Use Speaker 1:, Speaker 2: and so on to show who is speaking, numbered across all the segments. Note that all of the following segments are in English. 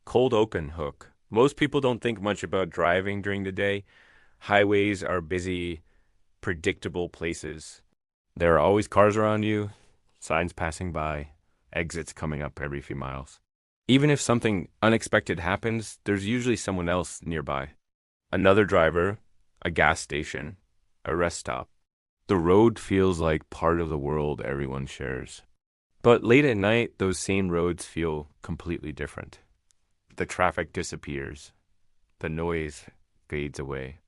Speaker 1: Cold open hook. Most people don't think much about driving during the day. Highways are busy, predictable places. There are always cars around you, signs passing by, exits coming up every few miles. Even if something unexpected happens, there's usually someone else nearby. Another driver, a gas station, a rest stop. The road feels like part of the world everyone shares. But late at night, those same roads feel completely different. The traffic disappears. The noise fades away.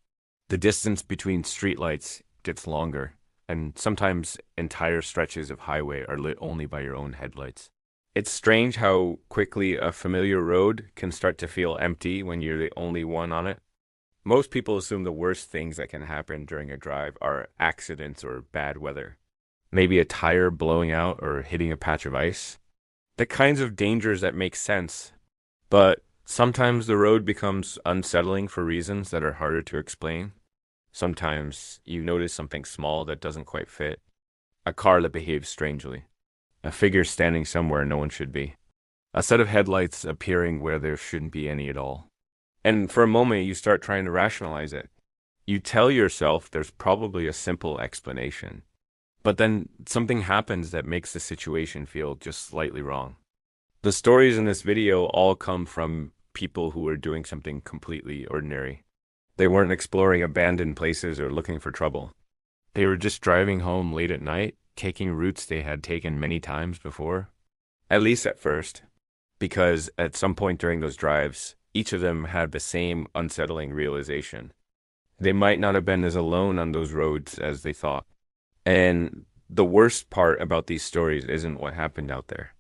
Speaker 1: The distance between streetlights gets longer, and sometimes entire stretches of highway are lit only by your own headlights. It's strange how quickly a familiar road can start to feel empty when you're the only one on it. Most people assume the worst things that can happen during a drive are accidents or bad weather. Maybe a tire blowing out or hitting a patch of ice. The kinds of dangers that make sense, but sometimes the road becomes unsettling for reasons that are harder to explain. Sometimes you notice something small that doesn't quite fit. A car that behaves strangely. A figure standing somewhere no one should be. A set of headlights appearing where there shouldn't be any at all. And for a moment, you start trying to rationalize it. You tell yourself there's probably a simple explanation. But then something happens that makes the situation feel just slightly wrong. The stories in this video all come from people who were doing something completely ordinary. They weren't exploring abandoned places or looking for trouble. They were just driving home late at night, taking routes they had taken many times before. At least at first. Because at some point during those drives, each of them had the same unsettling realization. They might not have been as alone on those roads as they thought. And the worst part about these stories isn't what happened out there.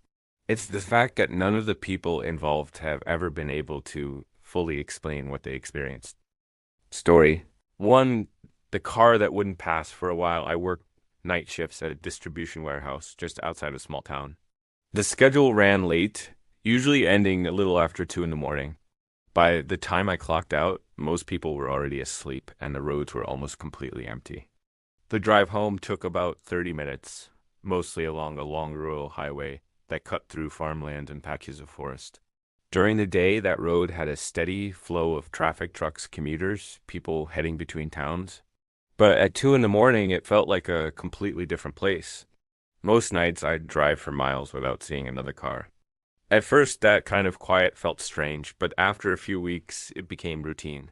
Speaker 1: It's the fact that none of the people involved have ever been able to fully explain what they experienced. Story 1. The car that wouldn't pass. For a while, I worked night shifts at a distribution warehouse just outside a small town. The schedule ran late, usually ending a little after 2 in the morning. By the time I clocked out, most people were already asleep and the roads were almost completely empty. The drive home took about 30 minutes, mostly along a long rural highway that cut through farmland and patches of forest. During the day, that road had a steady flow of traffic trucks, commuters, people heading between towns. But at 2 in the morning, it felt like a completely different place. Most nights, I'd drive for miles without seeing another car. At first, that kind of quiet felt strange, but after a few weeks, it became routine.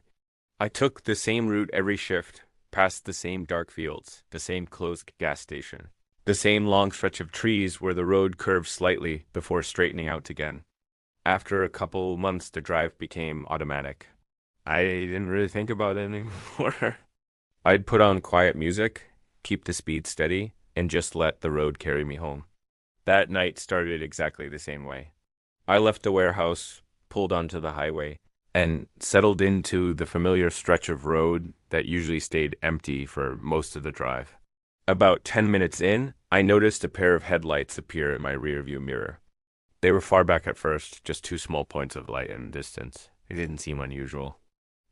Speaker 1: I took the same route every shift, past the same dark fields, the same closed gas station, the same long stretch of trees where the road curved slightly before straightening out again. After a couple months, the drive became automatic. I didn't really think about it anymore. I'd put on quiet music, keep the speed steady, and just let the road carry me home. That night started exactly the same way. I left the warehouse, pulled onto the highway, and settled into the familiar stretch of road that usually stayed empty for most of the drive. About 10 minutes in, I noticed a pair of headlights appear in my rearview mirror. They were far back at first, just 2 small points of light in the distance. It didn't seem unusual.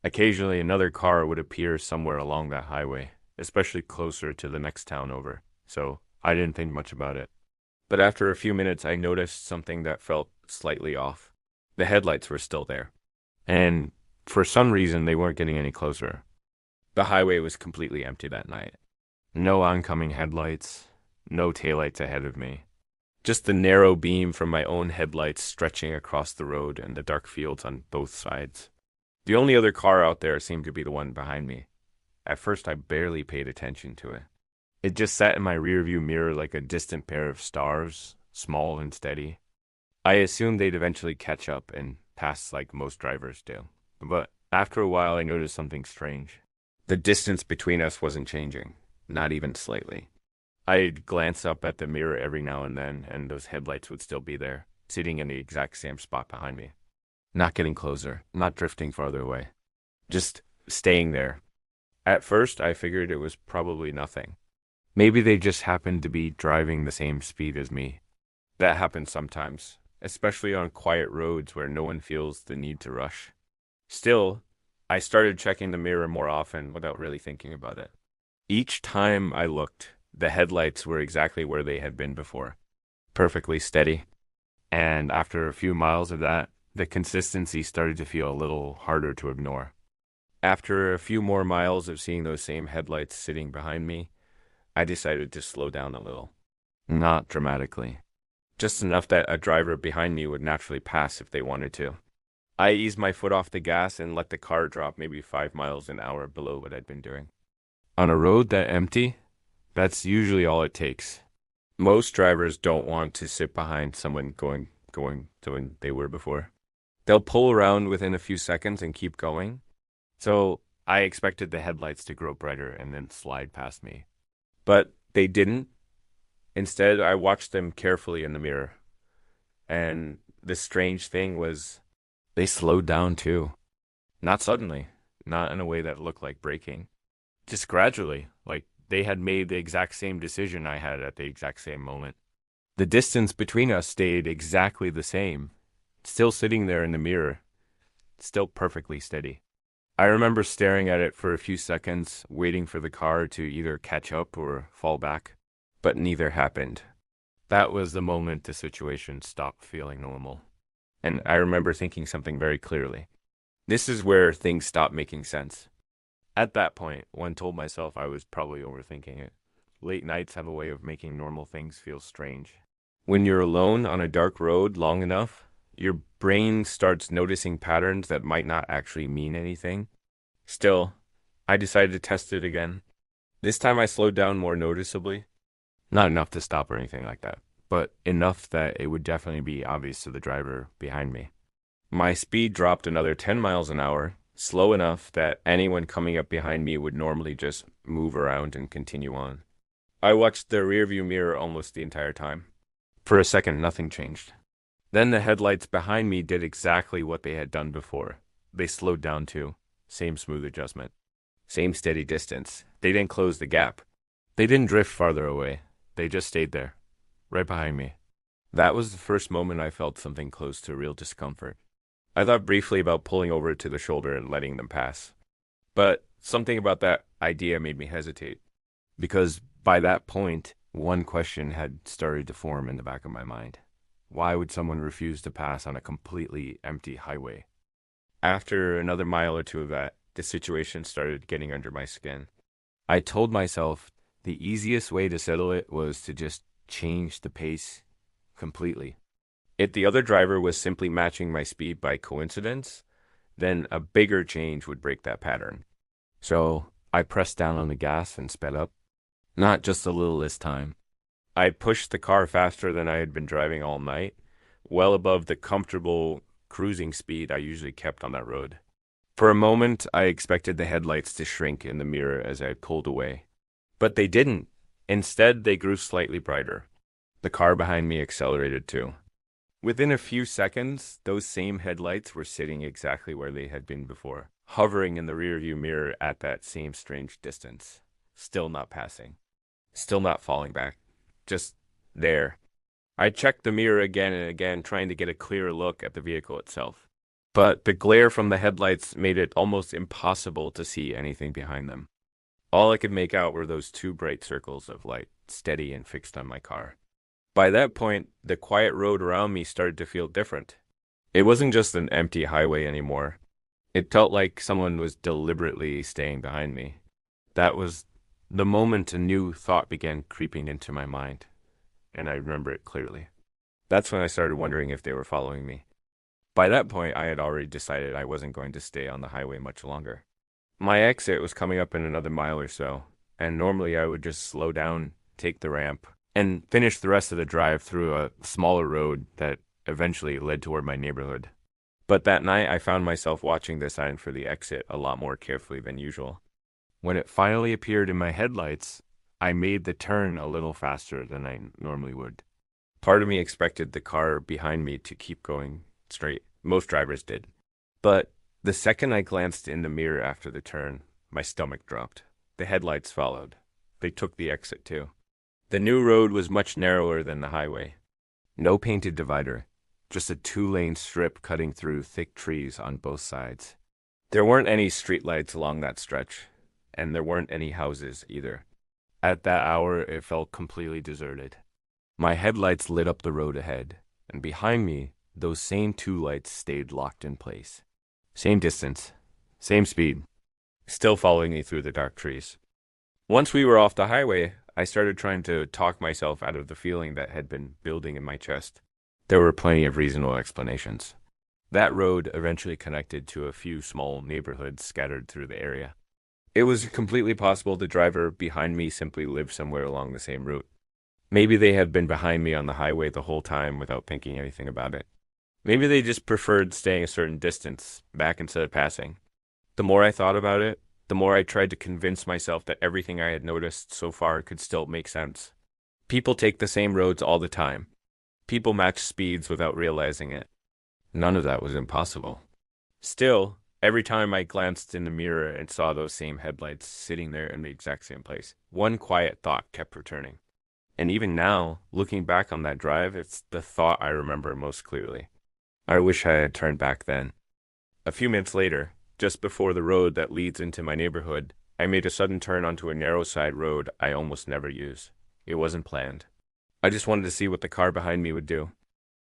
Speaker 1: Occasionally, another car would appear somewhere along that highway, especially closer to the next town over, so I didn't think much about it. But after a few minutes, I noticed something that felt slightly off. The headlights were still there. And for some reason, they weren't getting any closer. The highway was completely empty that night. No oncoming headlights, no taillights ahead of me. Just the narrow beam from my own headlights stretching across the road and the dark fields on both sides. The only other car out there seemed to be the one behind me. At first, I barely paid attention to it. It just sat in my rearview mirror like a distant pair of stars, small and steady. I assumed they'd eventually catch up and pass like most drivers do. But after a while, I noticed something strange. The distance between us wasn't changing, not even slightly. I'd glance up at the mirror every now and then, and those headlights would still be there, sitting in the exact same spot behind me. Not getting closer, not drifting farther away. Just staying there. At first, I figured it was probably nothing. Maybe they just happened to be driving the same speed as me. That happens sometimes, especially on quiet roads where no one feels the need to rush. Still, I started checking the mirror more often without really thinking about it. Each time I looked, the headlights were exactly where they had been before, perfectly steady. And after a few miles of that, The consistency started to feel a little harder to ignore. After a few more miles of seeing those same headlights sitting behind me, I decided to slow down a little. Not dramatically. Just enough that a driver behind me would naturally pass if they wanted to. I eased my foot off the gas and let the car drop maybe 5 miles an hour below what I'd been doing. On a road that empty, that's usually all it takes. Most drivers don't want to sit behind someone going to when they were before. They'll pull around within a few seconds and keep going. So I expected the headlights to grow brighter and then slide past me. But they didn't. Instead, I watched them carefully in the mirror. And the strange thing was they slowed down too. Not suddenly, not in a way that looked like braking. Just gradually, like they had made the exact same decision I had at the exact same moment. The distance between us stayed exactly the same, still sitting there in the mirror, still perfectly steady. I remember staring at it for a few seconds, waiting for the car to either catch up or fall back, but neither happened. That was the moment the situation stopped feeling normal. And I remember thinking something very clearly. This is where things stopped making sense. At that point, one told myself I was probably overthinking it. Late nights have a way of making normal things feel strange. When you're alone on a dark road long enough, your brain starts noticing patterns that might not actually mean anything. Still, I decided to test it again. This time I slowed down more noticeably. Not enough to stop or anything like that, but enough that it would definitely be obvious to the driver behind me. My speed dropped another 10 miles an hour, slow enough that anyone coming up behind me would normally just move around and continue on. I watched the rearview mirror almost the entire time. For a second, nothing changed. Then the headlights behind me did exactly what they had done before. They slowed down too. Same smooth adjustment. Same steady distance. They didn't close the gap. They didn't drift farther away. They just stayed there, right behind me. That was the first moment I felt something close to real discomfort. I thought briefly about pulling over to the shoulder and letting them pass. But something about that idea made me hesitate. Because by that point, one question had started to form in the back of my mind. Why would someone refuse to pass on a completely empty highway? After another mile or two of that, the situation started getting under my skin. I told myself the easiest way to settle it was to just change the pace completely. If the other driver was simply matching my speed by coincidence, then a bigger change would break that pattern. So I pressed down on the gas and sped up. Not just a little this time. I pushed the car faster than I had been driving all night, well above the comfortable cruising speed I usually kept on that road. For a moment, I expected the headlights to shrink in the mirror as I pulled away. But they didn't. Instead, they grew slightly brighter. The car behind me accelerated too. Within a few seconds, those same headlights were sitting exactly where they had been before, hovering in the rearview mirror at that same strange distance. Still not passing. Still not falling back. Just there. I checked the mirror again and again, trying to get a clearer look at the vehicle itself. But the glare from the headlights made it almost impossible to see anything behind them. All I could make out were those two bright circles of light, steady and fixed on my car. By that point, the quiet road around me started to feel different. It wasn't just an empty highway anymore. It felt like someone was deliberately staying behind me. That was the moment a new thought began creeping into my mind, and I remember it clearly. That's when I started wondering if they were following me. By that point, I had already decided I wasn't going to stay on the highway much longer. My exit was coming up in another mile or so, and normally I would just slow down, take the ramp, and finish the rest of the drive through a smaller road that eventually led toward my neighborhood. But that night, I found myself watching the sign for the exit a lot more carefully than usual. When it finally appeared in my headlights, I made the turn a little faster than I normally would. Part of me expected the car behind me to keep going straight. Most drivers did. But the second I glanced in the mirror after the turn, my stomach dropped. The headlights followed. They took the exit too. The new road was much narrower than the highway. No painted divider, just a 2-lane strip cutting through thick trees on both sides. There weren't any streetlights along that stretch, and there weren't any houses either. At that hour, it felt completely deserted. My headlights lit up the road ahead, and behind me, those same two lights stayed locked in place. Same distance, same speed, still following me through the dark trees. Once we were off the highway, I started trying to talk myself out of the feeling that had been building in my chest. There were plenty of reasonable explanations. That road eventually connected to a few small neighborhoods scattered through the area. It was completely possible the driver behind me simply lived somewhere along the same route. Maybe they had been behind me on the highway the whole time without thinking anything about it. Maybe they just preferred staying a certain distance, back instead of passing. The more I thought about it, the more I tried to convince myself that everything I had noticed so far could still make sense. People take the same roads all the time. People match speeds without realizing it. None of that was impossible. Still, every time I glanced in the mirror and saw those same headlights sitting there in the exact same place, one quiet thought kept returning. And even now, looking back on that drive, it's the thought I remember most clearly. I wish I had turned back then. A few minutes later, just before the road that leads into my neighborhood, I made a sudden turn onto a narrow side road I almost never use. It wasn't planned. I just wanted to see what the car behind me would do.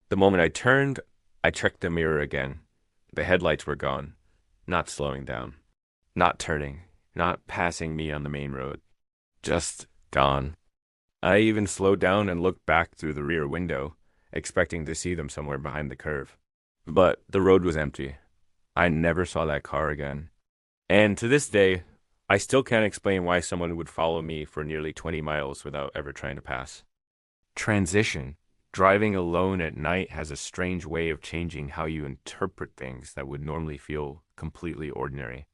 Speaker 1: The moment I turned, I checked the mirror again. The headlights were gone. Not slowing down. Not turning. Not passing me on the main road. Just gone. I even slowed down and looked back through the rear window, expecting to see them somewhere behind the curve. But the road was empty. I never saw that car again. And to this day, I still can't explain why someone would follow me for nearly 20 miles without ever trying to pass. Transition. Driving alone at night has a strange way of changing how you interpret things that would normally feel completely ordinary.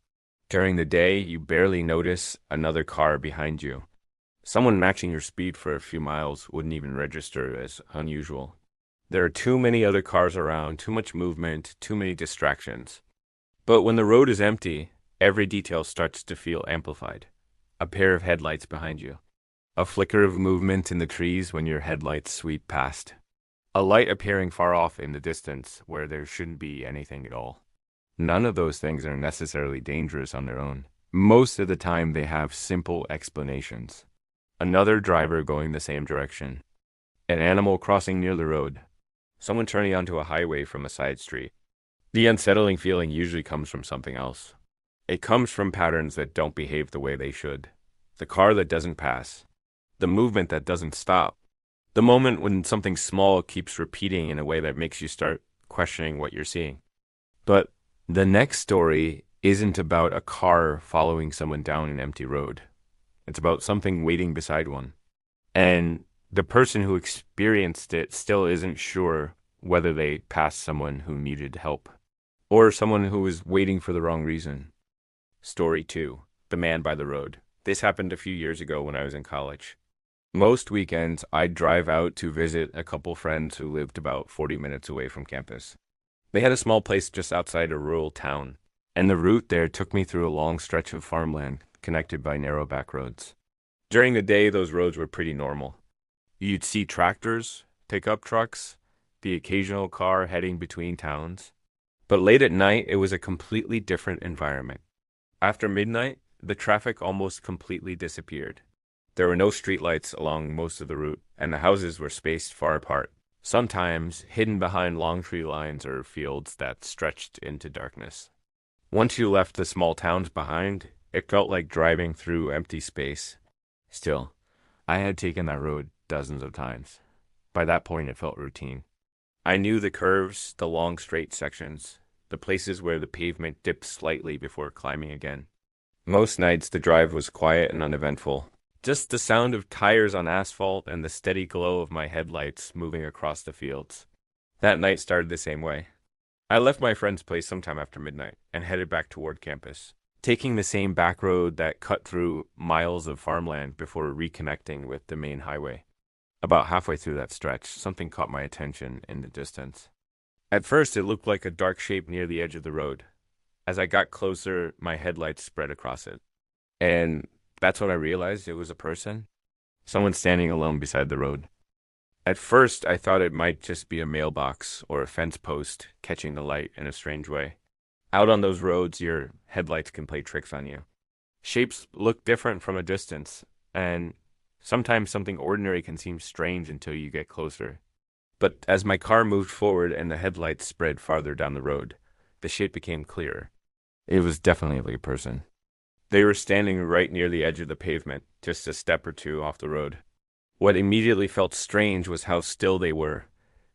Speaker 1: During the day, you barely notice another car behind you. Someone matching your speed for a few miles wouldn't even register as unusual. There are too many other cars around, too much movement, too many distractions. But when the road is empty, every detail starts to feel amplified. A pair of headlights behind you. A flicker of movement in the trees when your headlights sweep past. A light appearing far off in the distance where there shouldn't be anything at all. None of those things are necessarily dangerous on their own. Most of the time they have simple explanations. Another driver going the same direction. An animal crossing near the road. Someone turning onto a highway from a side street. The unsettling feeling usually comes from something else. It comes from patterns that don't behave the way they should. The car that doesn't pass. The movement that doesn't stop. The moment when something small keeps repeating in a way that makes you start questioning what you're seeing. But the next story isn't about a car following someone down an empty road. It's about something waiting beside one. And the person who experienced it still isn't sure whether they passed someone who needed help or someone who was waiting for the wrong reason. Story 2. The Man by the Road. This happened a few years ago when I was in college. Most weekends, I'd drive out to visit a couple friends who lived about 40 minutes away from campus. They had a small place just outside a rural town, and the route there took me through a long stretch of farmland connected by narrow back roads. During the day, those roads were pretty normal. You'd see tractors, pickup trucks, the occasional car heading between towns. But late at night, it was a completely different environment. After midnight, the traffic almost completely disappeared. There were no streetlights along most of the route, and the houses were spaced far apart, sometimes hidden behind long tree lines or fields that stretched into darkness. Once you left the small towns behind, it felt like driving through empty space. Still, I had taken that road dozens of times. By that point, it felt routine. I knew the curves, the long straight sections, the places where the pavement dipped slightly before climbing again. Most nights, the drive was quiet and uneventful. Just the sound of tires on asphalt and the steady glow of my headlights moving across the fields. That night started the same way. I left my friend's place sometime after midnight and headed back toward campus, taking the same back road that cut through miles of farmland before reconnecting with the main highway. About halfway through that stretch, something caught my attention in the distance. At first, it looked like a dark shape near the edge of the road. As I got closer, my headlights spread across it. And that's when I realized it was a person. Someone standing alone beside the road. At first, I thought it might just be a mailbox or a fence post catching the light in a strange way. Out on those roads, your headlights can play tricks on you. Shapes look different from a distance, and sometimes something ordinary can seem strange until you get closer. But as my car moved forward and the headlights spread farther down the road, the shit became clearer. It was definitely a person. They were standing right near the edge of the pavement, just a step or two off the road. What immediately felt strange was how still they were,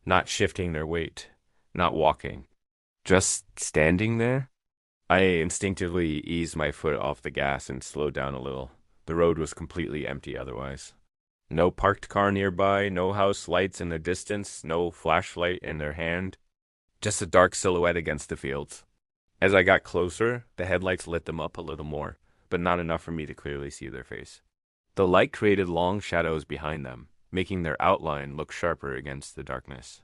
Speaker 1: not shifting their weight, not walking, just standing there. I instinctively eased my foot off the gas and slowed down a little. The road was completely empty otherwise. No parked car nearby, no house lights in the distance, no flashlight in their hand, just a dark silhouette against the fields. As I got closer, the headlights lit them up a little more, but not enough for me to clearly see their face. The light created long shadows behind them, making their outline look sharper against the darkness.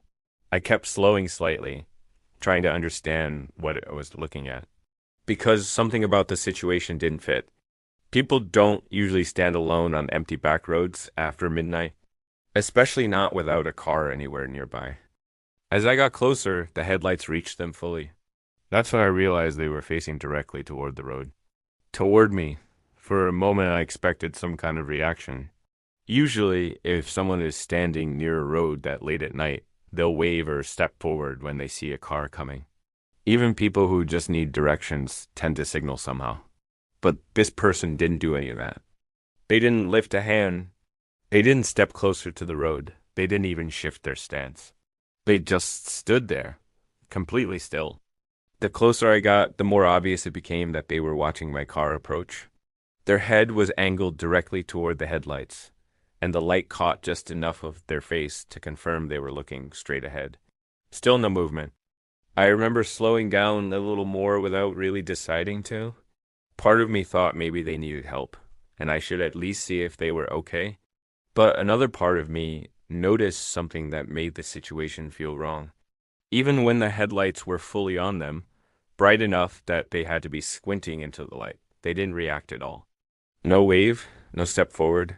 Speaker 1: I kept slowing slightly, trying to understand what I was looking at, because something about the situation didn't fit. People don't usually stand alone on empty back roads after midnight, especially not without a car anywhere nearby. As I got closer, the headlights reached them fully. That's when I realized they were facing directly toward the road. Toward me. For a moment, I expected some kind of reaction. Usually, if someone is standing near a road that late at night, they'll wave or step forward when they see a car coming. Even people who just need directions tend to signal somehow. But this person didn't do any of that. They didn't lift a hand. They didn't step closer to the road. They didn't even shift their stance. They just stood there, completely still. The closer I got, the more obvious it became that they were watching my car approach. Their head was angled directly toward the headlights, and the light caught just enough of their face to confirm they were looking straight ahead. Still no movement. I remember slowing down a little more without really deciding to. Part of me thought maybe they needed help, and I should at least see if they were okay. But another part of me noticed something that made the situation feel wrong. Even when the headlights were fully on them, bright enough that they had to be squinting into the light, they didn't react at all. No wave, no step forward,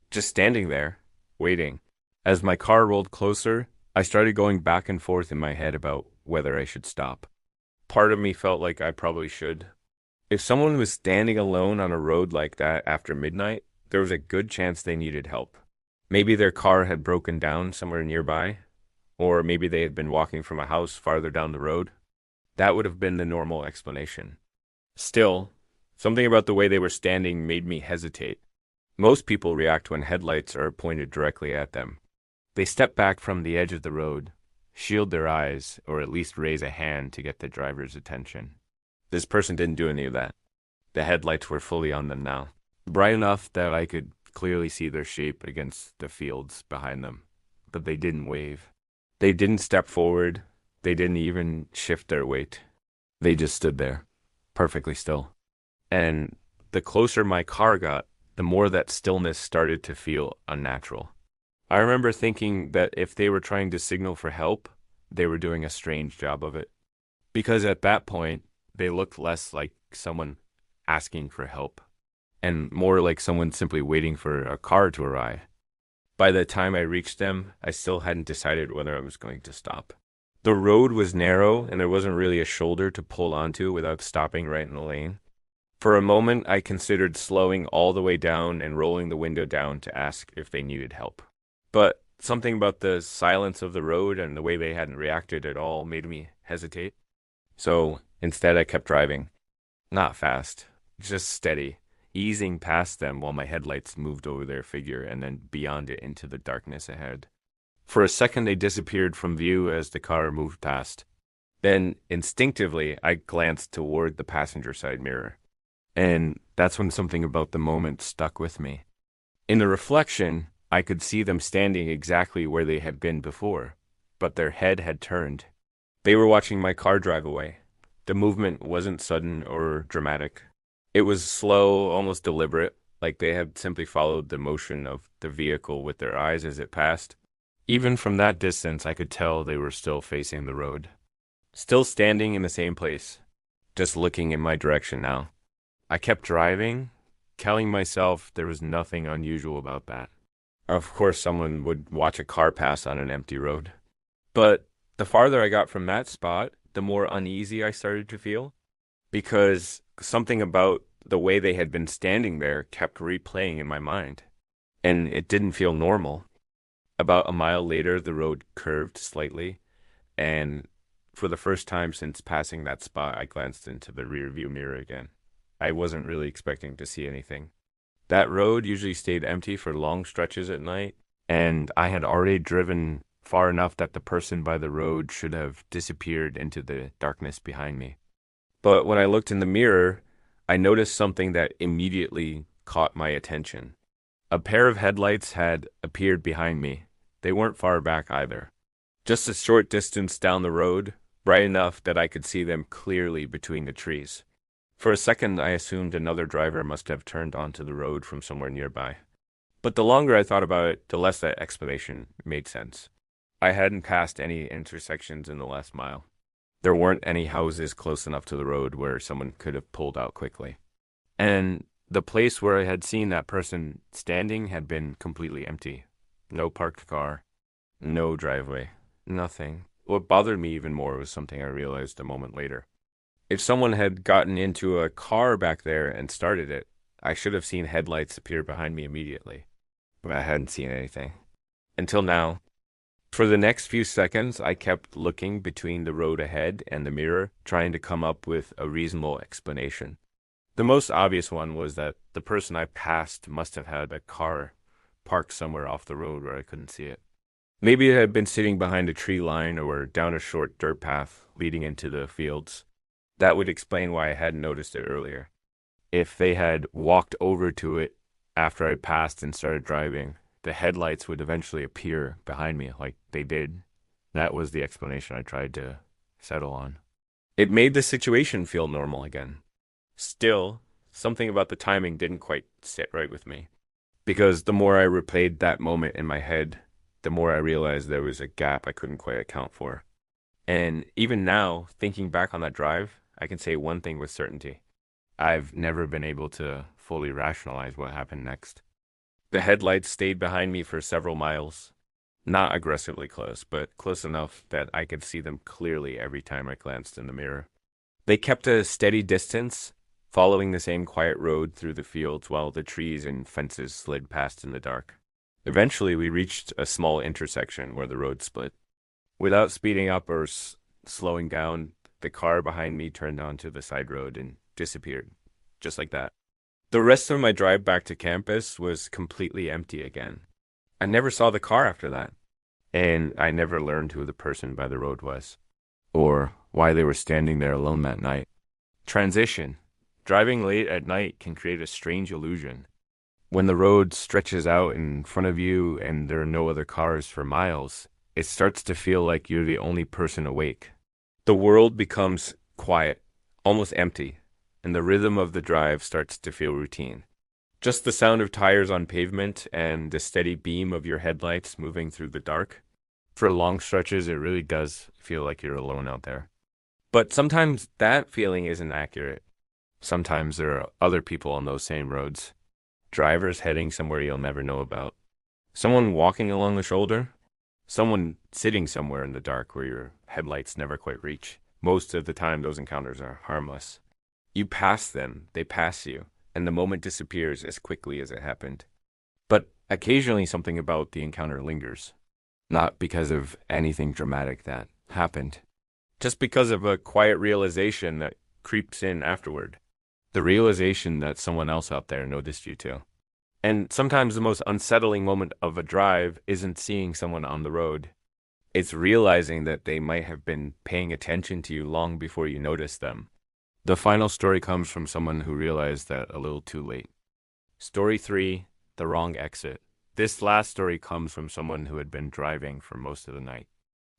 Speaker 1: just standing there, waiting. As my car rolled closer, I started going back and forth in my head about whether I should stop. Part of me felt like I probably should. If someone was standing alone on a road like that after midnight, there was a good chance they needed help. Maybe their car had broken down somewhere nearby, or maybe they had been walking from a house farther down the road. That would have been the normal explanation. Still, something about the way they were standing made me hesitate. Most people react when headlights are pointed directly at them. They step back from the edge of the road, shield their eyes, or at least raise a hand to get the driver's attention. This person didn't do any of that. The headlights were fully on them now, bright enough that I could clearly see their shape against the fields behind them, but they didn't wave. They didn't step forward. They didn't even shift their weight. They just stood there, perfectly still. And the closer my car got, the more that stillness started to feel unnatural. I remember thinking that if they were trying to signal for help, they were doing a strange job of it. Because at that point, they looked less like someone asking for help, and more like someone simply waiting for a car to arrive. By the time I reached them, I still hadn't decided whether I was going to stop. The road was narrow, and there wasn't really a shoulder to pull onto without stopping right in the lane. For a moment, I considered slowing all the way down and rolling the window down to ask if they needed help. But something about the silence of the road and the way they hadn't reacted at all made me hesitate. So instead, I kept driving. Not fast, just steady, easing past them while my headlights moved over their figure and then beyond it into the darkness ahead. For a second, they disappeared from view as the car moved past. Then, instinctively, I glanced toward the passenger side mirror. And that's when something about the moment stuck with me. In the reflection, I could see them standing exactly where they had been before, but their head had turned. They were watching my car drive away. The movement wasn't sudden or dramatic. It was slow, almost deliberate, like they had simply followed the motion of the vehicle with their eyes as it passed. Even from that distance, I could tell they were still facing the road. Still standing in the same place, just looking in my direction now. I kept driving, telling myself there was nothing unusual about that. Of course, someone would watch a car pass on an empty road. But the farther I got from that spot, the more uneasy I started to feel, because something about the way they had been standing there kept replaying in my mind, and it didn't feel normal. About a mile later, the road curved slightly, and for the first time since passing that spot, I glanced into the rearview mirror again. I wasn't really expecting to see anything. That road usually stayed empty for long stretches at night, and I had already driven far enough that the person by the road should have disappeared into the darkness behind me. But when I looked in the mirror, I noticed something that immediately caught my attention. A pair of headlights had appeared behind me. They weren't far back either. Just a short distance down the road, bright enough that I could see them clearly between the trees. For a second, I assumed another driver must have turned onto the road from somewhere nearby. But the longer I thought about it, the less that explanation made sense. I hadn't passed any intersections in the last mile. There weren't any houses close enough to the road where someone could have pulled out quickly. And the place where I had seen that person standing had been completely empty. No parked car, no driveway, nothing. What bothered me even more was something I realized a moment later. If someone had gotten into a car back there and started it, I should have seen headlights appear behind me immediately. But I hadn't seen anything. Until now. For the next few seconds, I kept looking between the road ahead and the mirror, trying to come up with a reasonable explanation. The most obvious one was that the person I passed must have had a car parked somewhere off the road where I couldn't see it. Maybe it had been sitting behind a tree line or down a short dirt path leading into the fields. That would explain why I hadn't noticed it earlier. If they had walked over to it after I passed and started driving, the headlights would eventually appear behind me like they did. That was the explanation I tried to settle on. It made the situation feel normal again. Still, something about the timing didn't quite sit right with me. Because the more I replayed that moment in my head, the more I realized there was a gap I couldn't quite account for. And even now, thinking back on that drive, I can say one thing with certainty. I've never been able to fully rationalize what happened next. The headlights stayed behind me for several miles. Not aggressively close, but close enough that I could see them clearly every time I glanced in the mirror. They kept a steady distance, following the same quiet road through the fields while the trees and fences slid past in the dark. Eventually, we reached a small intersection where the road split. Without speeding up or slowing down, the car behind me turned onto the side road and disappeared, just like that. The rest of my drive back to campus was completely empty again. I never saw the car after that, and I never learned who the person by the road was, or why they were standing there alone that night. Transition. Driving late at night can create a strange illusion. When the road stretches out in front of you and there are no other cars for miles, it starts to feel like you're the only person awake. The world becomes quiet, almost empty, and the rhythm of the drive starts to feel routine. Just the sound of tires on pavement and the steady beam of your headlights moving through the dark. For long stretches, it really does feel like you're alone out there. But sometimes that feeling isn't accurate. Sometimes there are other people on those same roads. Drivers heading somewhere you'll never know about. Someone walking along the shoulder. Someone sitting somewhere in the dark where your headlights never quite reach. Most of the time, those encounters are harmless. You pass them, they pass you, and the moment disappears as quickly as it happened. But occasionally something about the encounter lingers. Not because of anything dramatic that happened. Just because of a quiet realization that creeps in afterward. The realization that someone else out there noticed you too. And sometimes the most unsettling moment of a drive isn't seeing someone on the road. It's realizing that they might have been paying attention to you long before you noticed them. The final story comes from someone who realized that a little too late. Story 3, the wrong exit. This last story comes from someone who had been driving for most of the night.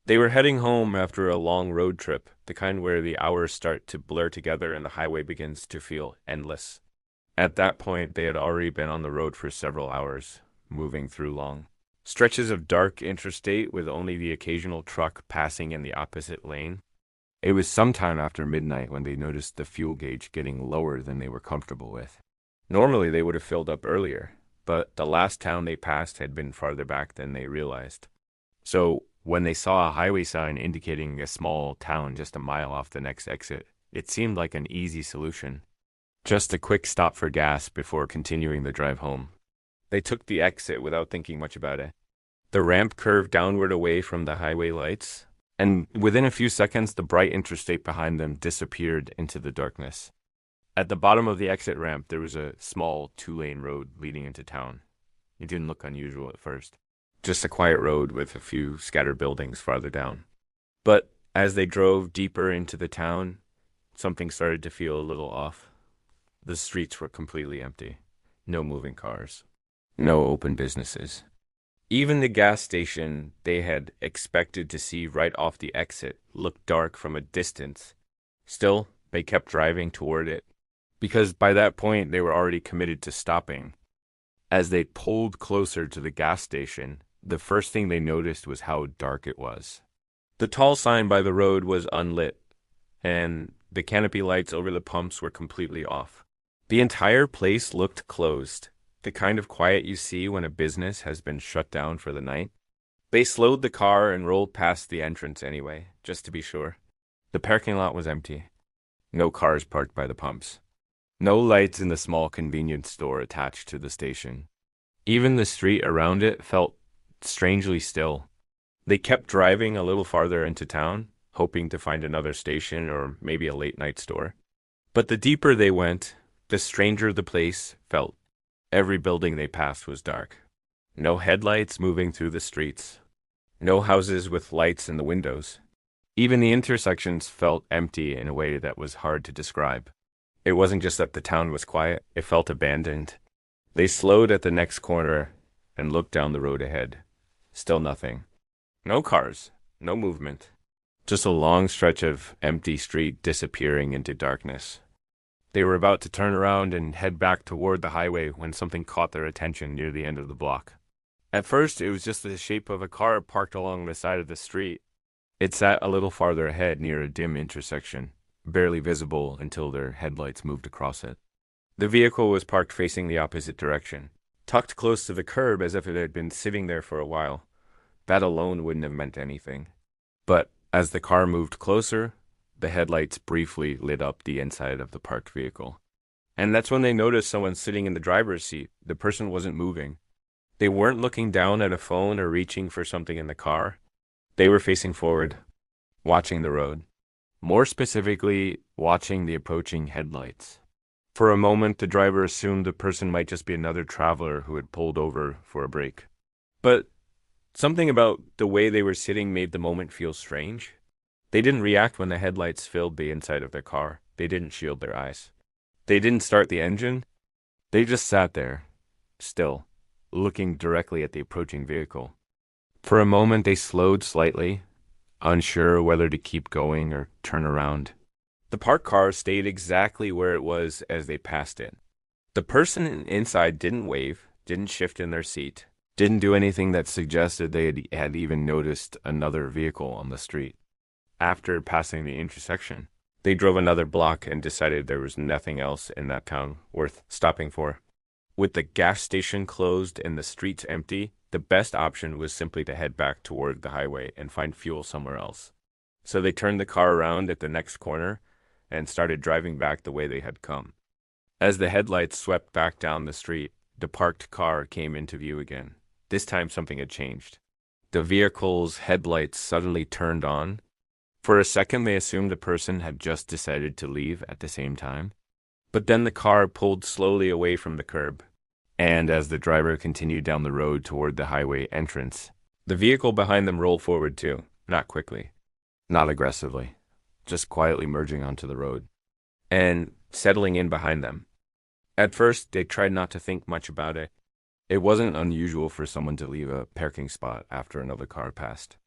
Speaker 1: They were heading home after a long road trip, the kind where the hours start to blur together and the highway begins to feel endless. At that point, they had already been on the road for several hours, moving through long stretches of dark interstate with only the occasional truck passing in the opposite lane. It was sometime after midnight when they noticed the fuel gauge getting lower than they were comfortable with. Normally, they would have filled up earlier, but the last town they passed had been farther back than they realized. So, when they saw a highway sign indicating a small town just a mile off the next exit, it seemed like an easy solution. Just a quick stop for gas before continuing the drive home. They took the exit without thinking much about it. The ramp curved downward away from the highway lights, and within a few seconds, the bright interstate behind them disappeared into the darkness. At the bottom of the exit ramp, there was a small two-lane road leading into town. It didn't look unusual at first. Just a quiet road with a few scattered buildings farther down. But as they drove deeper into the town, something started to feel a little off. The streets were completely empty. No moving cars. No open businesses. Even the gas station they had expected to see right off the exit looked dark from a distance. Still, they kept driving toward it, because by that point they were already committed to stopping. As they pulled closer to the gas station, the first thing they noticed was how dark it was. The tall sign by the road was unlit, and the canopy lights over the pumps were completely off. The entire place looked closed, the kind of quiet you see when a business has been shut down for the night. They slowed the car and rolled past the entrance anyway, just to be sure. The parking lot was empty. No cars parked by the pumps. No lights in the small convenience store attached to the station. Even the street around it felt strangely still. They kept driving a little farther into town, hoping to find another station or maybe a late-night store. But the deeper they went, the stranger the place felt. Every building they passed was dark. No headlights moving through the streets. No houses with lights in the windows. Even the intersections felt empty in a way that was hard to describe. It wasn't just that the town was quiet, it felt abandoned. They slowed at the next corner and looked down the road ahead. Still nothing. No cars, no movement. Just a long stretch of empty street disappearing into darkness. They were about to turn around and head back toward the highway when something caught their attention near the end of the block. At first, it was just the shape of a car parked along the side of the street. It sat a little farther ahead near a dim intersection, barely visible until their headlights moved across it. The vehicle was parked facing the opposite direction, tucked close to the curb as if it had been sitting there for a while. That alone wouldn't have meant anything. But as the car moved closer, the headlights briefly lit up the inside of the parked vehicle. And that's when they noticed someone sitting in the driver's seat. The person wasn't moving. They weren't looking down at a phone or reaching for something in the car. They were facing forward, watching the road. More specifically, watching the approaching headlights. For a moment, the driver assumed the person might just be another traveler who had pulled over for a break. But something about the way they were sitting made the moment feel strange. They didn't react when the headlights filled the inside of their car. They didn't shield their eyes. They didn't start the engine. They just sat there, still, looking directly at the approaching vehicle. For a moment, they slowed slightly, unsure whether to keep going or turn around. The parked car stayed exactly where it was as they passed it. The person inside didn't wave, didn't shift in their seat, didn't do anything that suggested they had even noticed another vehicle on the street. After passing the intersection, they drove another block and decided there was nothing else in that town worth stopping for. With the gas station closed and the streets empty, the best option was simply to head back toward the highway and find fuel somewhere else. So they turned the car around at the next corner and started driving back the way they had come. As the headlights swept back down the street, the parked car came into view again. This time something had changed. The vehicle's headlights suddenly turned on. For a second, they assumed the person had just decided to leave at the same time. But then the car pulled slowly away from the curb. And as the driver continued down the road toward the highway entrance, the vehicle behind them rolled forward too, not quickly, not aggressively, just quietly merging onto the road and settling in behind them. At first, they tried not to think much about it. It wasn't unusual for someone to leave a parking spot after another car passed.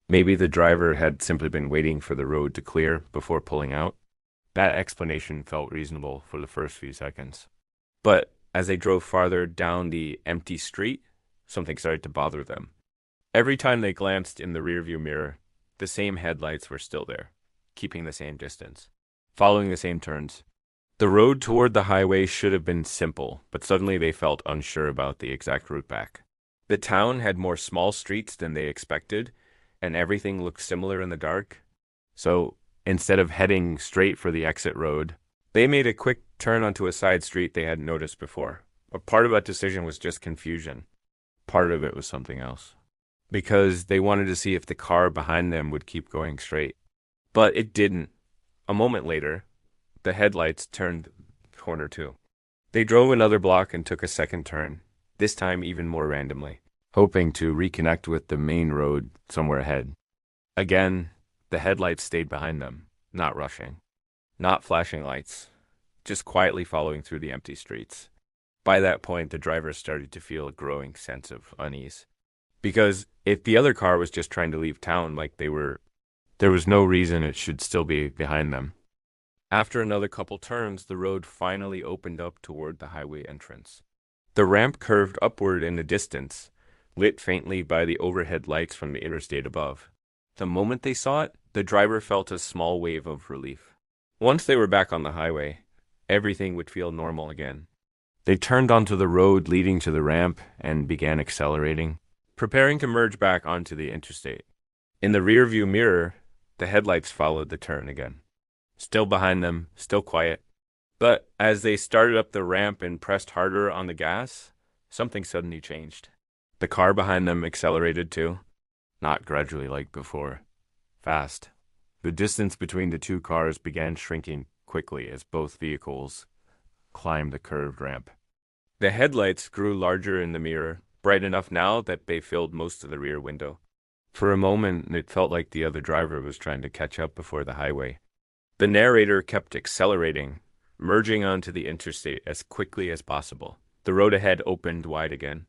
Speaker 1: Maybe the driver had simply been waiting for the road to clear before pulling out. That explanation felt reasonable for the first few seconds. But as they drove farther down the empty street, something started to bother them. Every time they glanced in the rearview mirror, the same headlights were still there, keeping the same distance, following the same turns. The road toward the highway should have been simple, but suddenly they felt unsure about the exact route back. The town had more small streets than they expected, and everything looked similar in the dark. So instead of heading straight for the exit road, they made a quick turn onto a side street they hadn't noticed before. But part of that decision was just confusion. Part of it was something else. because they wanted to see if the car behind them would keep going straight. But it didn't. A moment later, the headlights turned corner too. They drove another block and took a second turn, this time even more randomly, hoping to reconnect with the main road somewhere ahead. Again, the headlights stayed behind them, not rushing, not flashing lights, just quietly following through the empty streets. By that point, the driver started to feel a growing sense of unease. Because if the other car was just trying to leave town like they were, there was no reason it should still be behind them. After another couple turns, the road finally opened up toward the highway entrance. The ramp curved upward in the distance, lit faintly by the overhead lights from the interstate above. The moment they saw it, the driver felt a small wave of relief. Once they were back on the highway, everything would feel normal again. They turned onto the road leading to the ramp and began accelerating, preparing to merge back onto the interstate. In the rearview mirror, the headlights followed the turn again. Still behind them, still quiet. But as they started up the ramp and pressed harder on the gas, something suddenly changed. The car behind them accelerated too, not gradually like before. Fast. The distance between the two cars began shrinking quickly as both vehicles climbed the curved ramp. The headlights grew larger in the mirror, bright enough now that they filled most of the rear window. For a moment, it felt like the other driver was trying to catch up before the highway. The narrator kept accelerating, merging onto the interstate as quickly as possible. The road ahead opened wide again.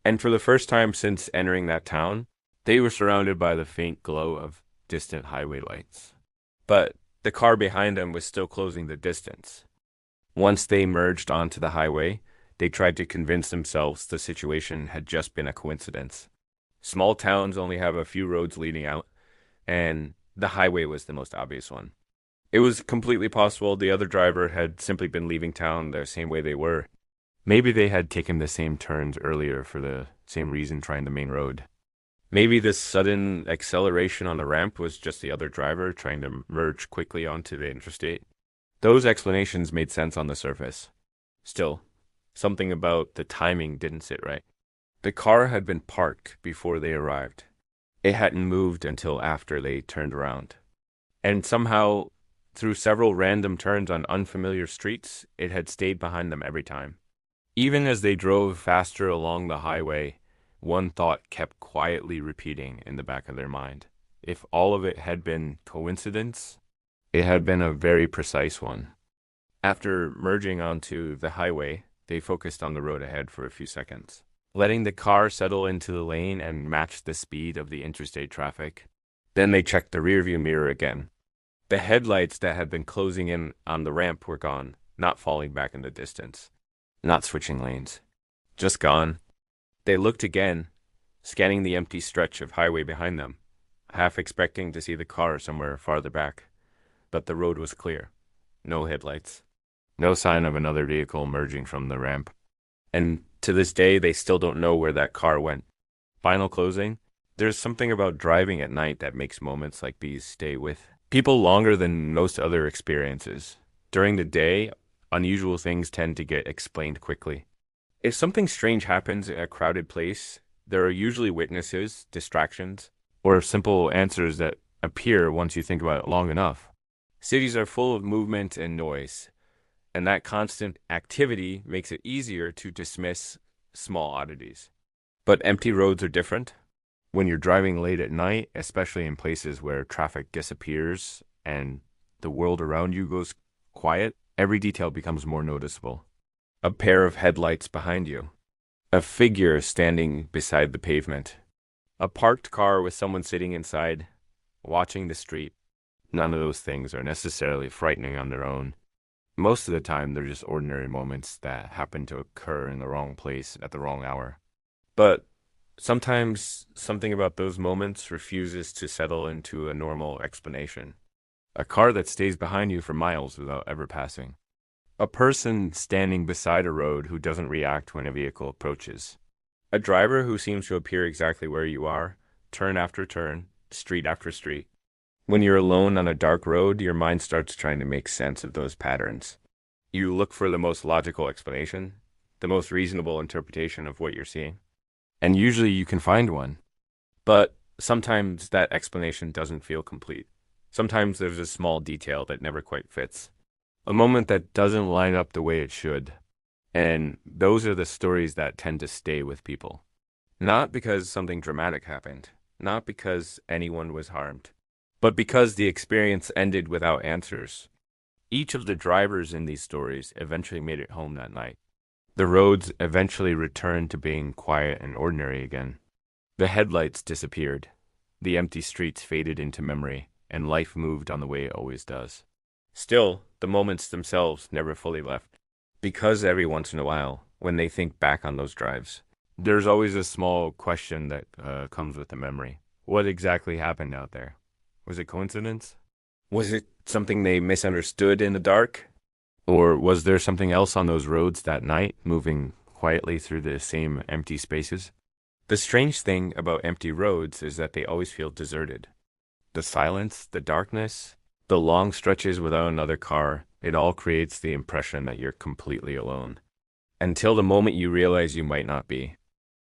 Speaker 1: And for the first time since entering that town, they were surrounded by the faint glow of distant highway lights. But the car behind them was still closing the distance. Once they merged onto the highway, they tried to convince themselves the situation had just been a coincidence. Small towns only have a few roads leading out, and the highway was the most obvious one. It was completely possible the other driver had simply been leaving town the same way they were. Maybe they had taken the same turns earlier for the same reason, trying the main road. Maybe this sudden acceleration on the ramp was just the other driver trying to merge quickly onto the interstate. Those explanations made sense on the surface. Still, something about the timing didn't sit right. The car had been parked before they arrived. It hadn't moved until after they turned around. And somehow, through several random turns on unfamiliar streets, it had stayed behind them every time. Even as they drove faster along the highway, one thought kept quietly repeating in the back of their mind. If all of it had been coincidence, it had been a very precise one. After merging onto the highway, they focused on the road ahead for a few seconds, letting the car settle into the lane and match the speed of the interstate traffic. Then they checked the rearview mirror again. The headlights that had been closing in on the ramp were gone, not falling back in the distance, not switching lanes. Just gone. They looked again, scanning the empty stretch of highway behind them, half expecting to see the car somewhere farther back. But the road was clear. No headlights. No sign of another vehicle emerging from the ramp. And to this day, they still don't know where that car went. Final closing. There's something about driving at night that makes moments like these stay with people longer than most other experiences. During the day, unusual things tend to get explained quickly. If something strange happens in a crowded place, there are usually witnesses, distractions, or simple answers that appear once you think about it long enough. Cities are full of movement and noise, and that constant activity makes it easier to dismiss small oddities. But empty roads are different. When you're driving late at night, especially in places where traffic disappears and the world around you goes quiet, every detail becomes more noticeable. A pair of headlights behind you. A figure standing beside the pavement. A parked car with someone sitting inside, watching the street. None of those things are necessarily frightening on their own. Most of the time, they're just ordinary moments that happen to occur in the wrong place at the wrong hour. But sometimes something about those moments refuses to settle into a normal explanation. A car that stays behind you for miles without ever passing. A person standing beside a road who doesn't react when a vehicle approaches. A driver who seems to appear exactly where you are, turn after turn, street after street. When you're alone on a dark road, your mind starts trying to make sense of those patterns. You look for the most logical explanation, the most reasonable interpretation of what you're seeing. And usually you can find one. But sometimes that explanation doesn't feel complete. Sometimes there's a small detail that never quite fits, a moment that doesn't line up the way it should. And those are the stories that tend to stay with people. Not because something dramatic happened, not because anyone was harmed, but because the experience ended without answers. Each of the drivers in these stories eventually made it home that night. The roads eventually returned to being quiet and ordinary again. The headlights disappeared. The empty streets faded into memory, and life moved on the way it always does. Still, the moments themselves never fully left. Because every once in a while, when they think back on those drives, there's always a small question that comes with the memory. What exactly happened out there? Was it coincidence? Was it something they misunderstood in the dark? Or was there something else on those roads that night, moving quietly through the same empty spaces? The strange thing about empty roads is that they always feel deserted. The silence, the darkness, the long stretches without another car, it all creates the impression that you're completely alone. Until the moment you realize you might not be.